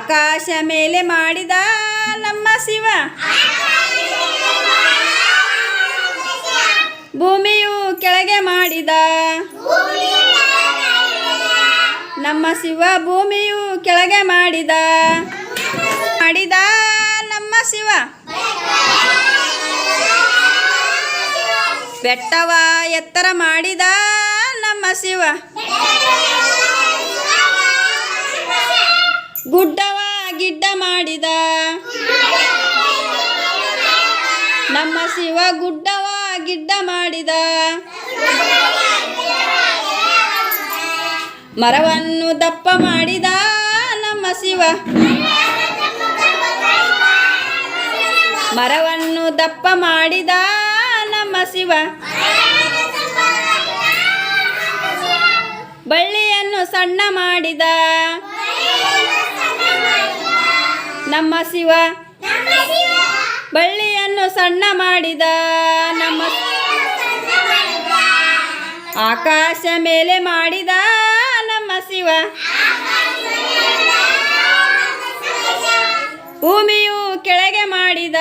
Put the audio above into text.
ಆಕಾಶ ಮೇಲೆ ಮಾಡಿದ ನಮ್ಮ ಶಿವ ಭೂಮಿಯು ಕೆಳಗೆ ಮಾಡಿದ ನಮ್ಮ ಶಿವ ಭೂಮಿಯು ಕೆಳಗೆ ಮಾಡಿದ ನಮ್ಮ ಶಿವ ಬೆಟ್ಟವ ಎತ್ತರ ಮಾಡಿದ ನಮ್ಮ ಶಿವ ಗುಡ್ಡವ ಗಿಡ್ಡ ಮಾಡಿದ ನಮ್ಮ ಶಿವ ಗುಡ್ಡವ ಗಿಡ್ಡ ಮಾಡಿದ ಮರವನ್ನು ದಪ್ಪ ಮಾಡಿದ ನಮ್ಮ ಶಿವ ಮರವನ್ನು ದಪ್ಪ ಮಾಡಿದ ನಮ್ಮ ಶಿವ ಬಳ್ಳಿಯನ್ನು ಸಣ್ಣ ಮಾಡಿದ ನಮ್ಮ ಶಿವ ಬಳ್ಳಿಯನ್ನು ಸಣ್ಣ ಮಾಡಿದ ನಮ್ಮ ಆಕಾಶ ಮೇಲೆ ಮಾಡಿದ ನಮ್ಮ ಶಿವ ಭೂಮಿಯು ಕೆಳಗೆ ಮಾಡಿದ